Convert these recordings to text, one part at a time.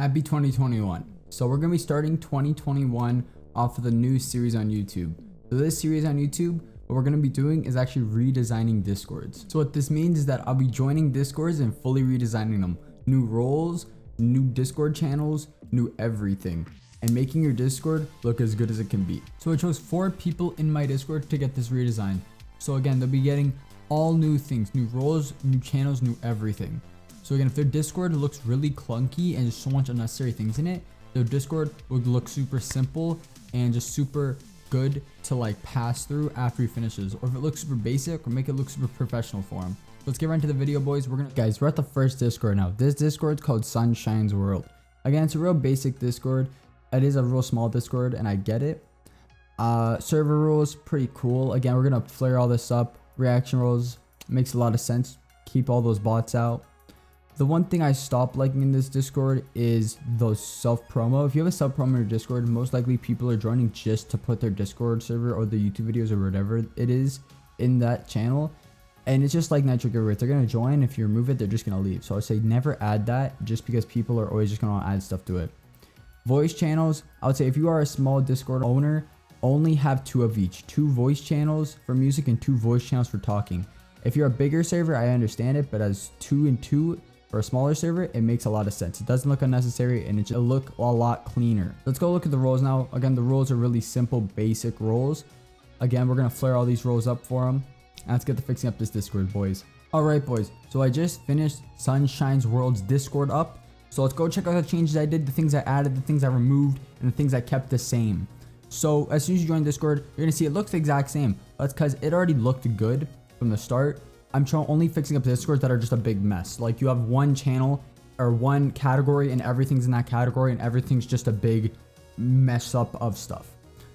Happy 2021. So we're going to be starting 2021 off of the new series on YouTube. So this series on YouTube, what we're going to be doing is actually redesigning Discords. So what this means is that I'll be joining Discords and fully redesigning them. New roles, new Discord channels, new everything. And making your Discord look as good as it can be. So I chose 4 people in my Discord to get this redesign. So again, they'll be getting all new things, new roles, new channels, new everything. So again, if their Discord looks really clunky and there's so much unnecessary things in it, their Discord would look super simple and just super good to like pass through after he finishes. Or if it looks super basic, or make it look super professional for him. Let's get right into the video, boys. Guys, we're at the first Discord now. This Discord's called Sunshine's World. Again, it's a real basic Discord. It is a real small Discord and I get it. Server rules, pretty cool. Again, we're gonna flare all this up. Reaction rules, makes a lot of sense. Keep all those bots out. The one thing I stopped liking in this Discord is those self-promo. If you have a self-promo in your Discord, most likely people are joining just to put their Discord server or the YouTube videos or whatever it is in that channel. And it's just like Nitro Giveaway. If they're going to join, if you remove it, they're just going to leave. So I would say never add that just because people are always just going to add stuff to it. Voice channels, I would say if you are a small Discord owner, only have 2 of each. 2 voice channels for music and 2 voice channels for talking. If you're a bigger server, I understand it, but as 2 and 2, for a smaller server, it makes a lot of sense. It doesn't look unnecessary and it'll look a lot cleaner. Let's go look at the roles now. Again, the roles are really simple, basic roles. Again, we're going to flare all these roles up for them. And let's get to fixing up this Discord, boys. Alright, boys. So I just finished Sunshine's World's Discord up. So let's go check out the changes I did, the things I added, the things I removed, and the things I kept the same. So as soon as you join Discord, you're going to see it looks the exact same. That's because it already looked good from the start. I'm only fixing up Discords that are just a big mess. Like you have one channel or one category and everything's in that category and everything's just a big mess up of stuff.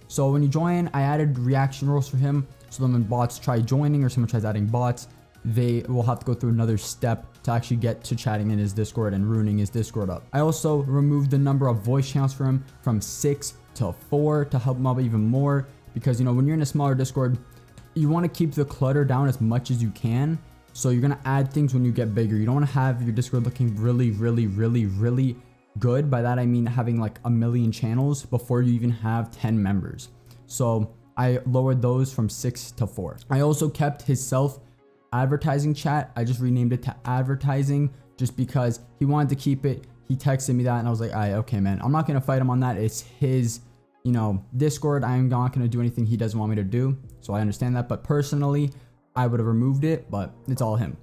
So when you join, I added reaction rules for him. So then when bots try joining or someone tries adding bots, they will have to go through another step to actually get to chatting in his Discord and ruining his Discord up. I also removed the number of voice channels for him from 6 to 4 to help him out even more. Because, you know, when you're in a smaller Discord, you want to keep the clutter down as much as you can. So you're going to add things when you get bigger. You don't want to have your Discord looking really good. By that, I mean having like a million channels before you even have 10 members. So I lowered those from 6 to 4. I also kept his self-advertising chat. I just renamed it to advertising just because he wanted to keep it. He texted me that and I was like, okay, man, I'm not going to fight him on that. It's his, you know, Discord. I'm not going to do anything he doesn't want me to do. So I understand that. But personally, I would have removed it, but it's all him.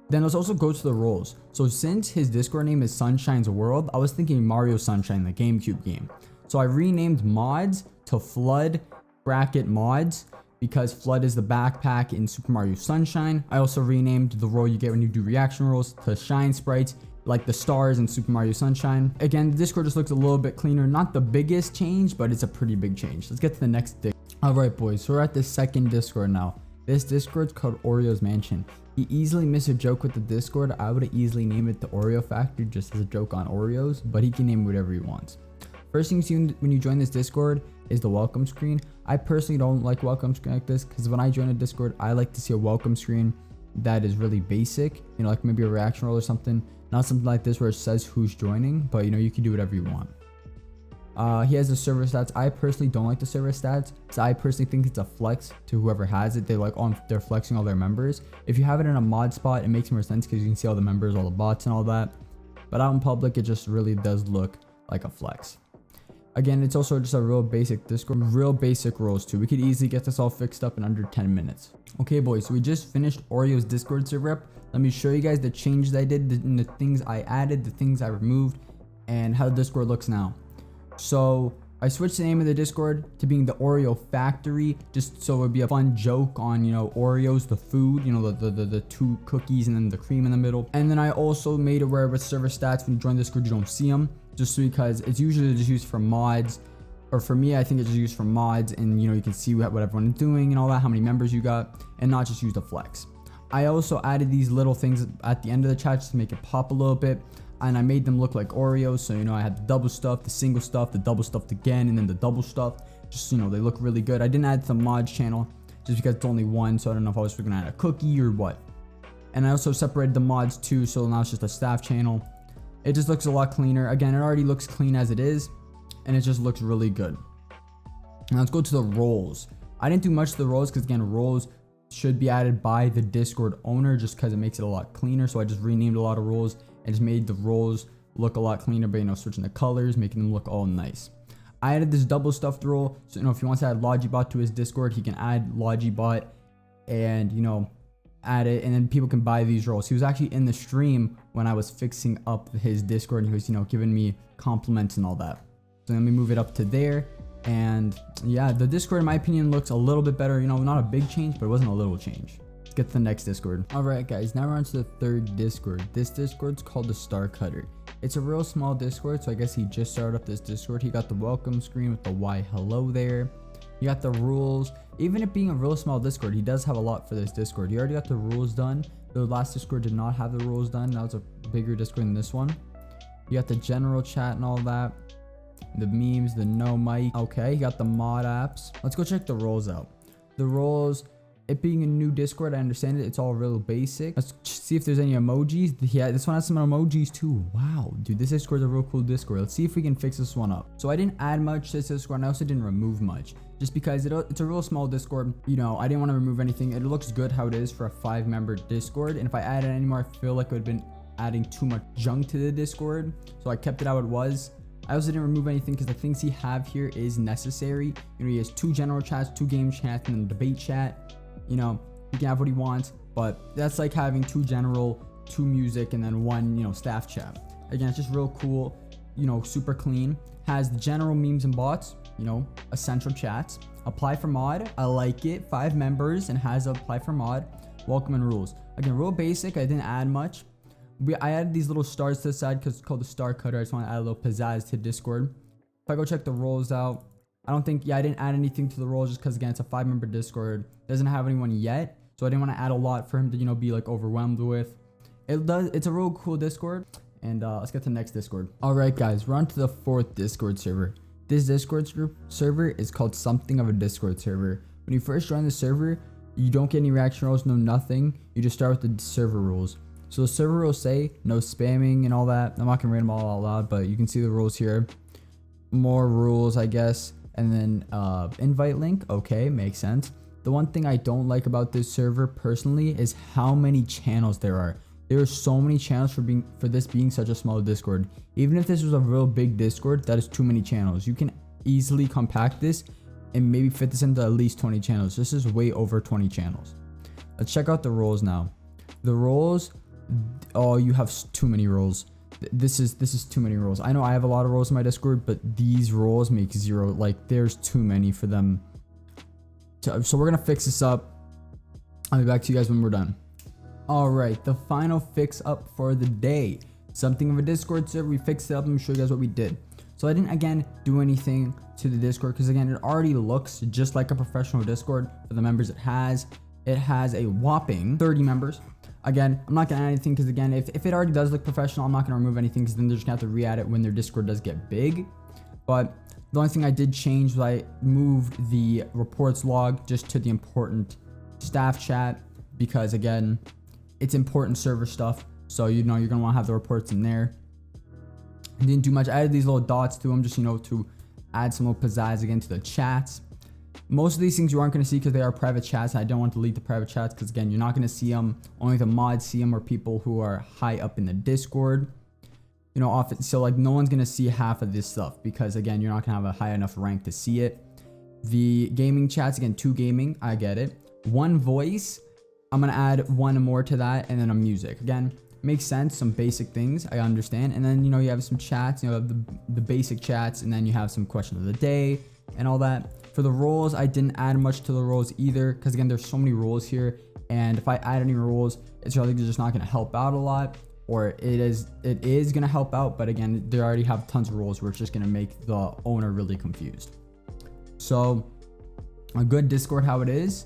Then let's also go to the roles. So since his Discord name is Sunshine's World, I was thinking Mario Sunshine, the GameCube game. So I renamed mods to Flood Bracket Mods because Flood is the backpack in Super Mario Sunshine. I also renamed the role you get when you do reaction roles to Shine Sprites, like the stars in Super Mario Sunshine. Again, the Discord just looks a little bit cleaner. Not the biggest change, but it's a pretty big change. Let's get to the next thing. Alright, boys, so we're at the second Discord now. This Discord's called Oreos Mansion. He easily missed a joke with the Discord. I would have easily named it the Oreo Factory just as a joke on Oreos, but he can name whatever he wants. First thing you see when you join this Discord is the welcome screen. I personally don't like welcome screen like this because when I join a Discord, I like to see a welcome screen that is really basic, you know, like maybe a reaction roll or something. Not something like this where it says who's joining, but you know, you can do whatever you want. He has the server stats. I personally don't like the server stats, so I personally think it's a flex to whoever has it. They're flexing all their members. If you have it in a mod spot, it makes more sense because you can see all the members, all the bots and all that. But out in public, it just really does look like a flex. Again, it's also just a real basic Discord, real basic roles too. We could easily get this all fixed up in under 10 minutes. Okay, boys, so we just finished Oreo's Discord server up. Let me show you guys the changes I did, the things I added, the things I removed, and how the Discord looks now. So I switched the name of the Discord to being the Oreo Factory, just so it would be a fun joke on, you know, Oreos, the food, you know, the 2 cookies and then the cream in the middle. And then I also made it where with server stats, when you join Discord, you don't see them, just because it's usually just used for mods. Or for me, I think it's just used for mods and, you know, you can see what everyone is doing and all that, how many members you got, and not just use the flex. I also added these little things at the end of the chat just to make it pop a little bit. And I made them look like Oreos. So, you know, I had the double stuff, the single stuff, the double stuffed again, and then the double stuffed. Just, you know, they look really good. I didn't add the mods channel just because it's only one. So I don't know if I was going to add a cookie or what. And I also separated the mods too. So now it's just a staff channel. It just looks a lot cleaner. Again, it already looks clean as it is, and it just looks really good. Now let's go to the roles. I didn't do much to the roles because again, roles should be added by the Discord owner just because it makes it a lot cleaner. So I just renamed a lot of roles and just made the roles look a lot cleaner by, switching the colors, making them look all nice. I added this double stuffed role. So, if he wants to add Logibot to his Discord, he can add Logibot and, add it. And then people can buy these roles. He was actually in the stream when I was fixing up his Discord and he was, giving me compliments and all that. So let me move it up to there. And yeah, the Discord, in my opinion, looks a little bit better. Not a big change, but it wasn't a little change. Let's get to the next Discord. All right, guys, now we're on to the third Discord. This Discord's called the Star Cutter. It's a real small Discord, so I guess he just started up this Discord. He got the welcome screen with the why hello there. He got the rules. Even it being a real small Discord, he does have a lot for this Discord. He already got the rules done. The last Discord did not have the rules done. Now it's a bigger Discord than this one. You got the general chat and all that. The memes, the no mic. Okay, you got the mod apps. Let's go check the roles out. The roles, it being a new Discord, I understand it. It's all real basic. Let's see if there's any emojis. Yeah, this one has some emojis too. Wow, dude, this Discord's a real cool Discord. Let's see if we can fix this one up. So I didn't add much to this Discord, and I also didn't remove much. Just because it's a real small Discord. I didn't want to remove anything. It looks good how it is for a 5-member Discord. And if I added any more, I feel like it would have been adding too much junk to the Discord. So I kept it how it was. I also didn't remove anything because the things he have here is necessary. He has 2 general chats, 2 game chats, and then a debate chat. He can have what he wants, but that's like having 2 general, 2 music, and then 1, staff chat. Again, it's just real cool, super clean. Has the general memes and bots, essential chats. Apply for mod, I like it. 5 members and has apply for mod. Welcome and rules. Again, real basic. I didn't add much. I added these little stars to the side because it's called the Star Cutter. I just want to add a little pizzazz to Discord. If I go check the roles out, I didn't add anything to the roles just because, again, it's a 5-member Discord. It doesn't have anyone yet, so I didn't want to add a lot for him to, be like overwhelmed with. It's a real cool Discord, and let's get to the next Discord. All right, guys, we're on to the 4th Discord server. This Discord server is called something of a Discord server. When you first join the server, you don't get any reaction rules, no nothing. You just start with the server rules. So the server rules say no spamming and all that. I'm not gonna read them all out loud, but you can see the rules here. More rules, I guess. And then invite link. Okay, makes sense. The one thing I don't like about this server personally is how many channels there are. There are so many channels for this being such a small Discord. Even if this was a real big Discord, that is too many channels. You can easily compact this and maybe fit this into at least 20 channels. This is way over 20 channels. Let's check out the roles now. The roles, oh, you have too many roles. This is too many roles. I know I have a lot of roles in my Discord, but these roles make 0. Like, there's too many for them. So we're gonna fix this up. I'll be back to you guys when we're done. All right, the final fix up for the day. Something of a Discord server. We fixed it up. I'm gonna show you guys what we did. So I didn't, again, do anything to the Discord because, again, it already looks just like a professional Discord for the members it has. It has a whopping 30 members. Again, I'm not gonna add anything because, again, if it already does look professional, I'm not gonna remove anything because then they're just gonna have to re-add it when their Discord does get big. But the only thing I did change was I moved the reports log just to the important staff chat because, again, it's important server stuff. So, you're gonna wanna have the reports in there. I didn't do much. I added these little dots to them just, to add some little pizzazz again to the chats. Most of these things you aren't going to see because they are private chats. I don't want to delete the private chats because, again, you're not going to see them. Only the mods see them or people who are high up in the Discord. Often, so like no one's going to see half of this stuff because, again, you're not going to have a high enough rank to see it. The gaming chats, again, 2 gaming. I get it. 1 voice. I'm going to add 1 more to that and then a music. Again, makes sense. Some basic things. I understand. And then, you have some chats. You have the basic chats and then you have some question of the day and all that. For the roles, I didn't add much to the roles either because, again, there's so many roles here, and if I add any roles, it's really just not going to help out a lot, or it is going to help out, but, again, they already have tons of roles where it's just going to make the owner really confused. So a good Discord how it is.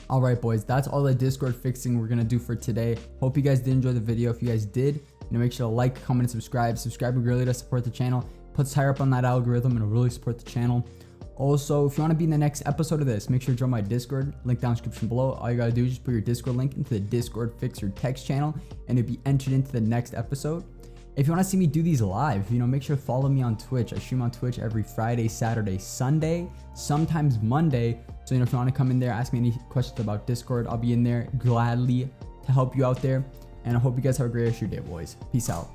All right, boys, that's all the Discord fixing we're going to do for today. Hope you guys did enjoy the video. If you guys did, make sure to like, comment, and subscribe. Subscribe really to support the channel. Puts higher up on that algorithm and it'll really support the channel. Also, if you want to be in the next episode of this, make sure to join my Discord. Link down in the description below. All you gotta do is just put your Discord link into the Discord Fix Your Text channel, and it'll be entered into the next episode. If you want to see me do these live, make sure to follow me on Twitch. I stream on Twitch every Friday, Saturday, Sunday, sometimes Monday. So, if you want to come in there, ask me any questions about Discord, I'll be in there gladly to help you out there. And I hope you guys have a great rest of your day, boys. Peace out.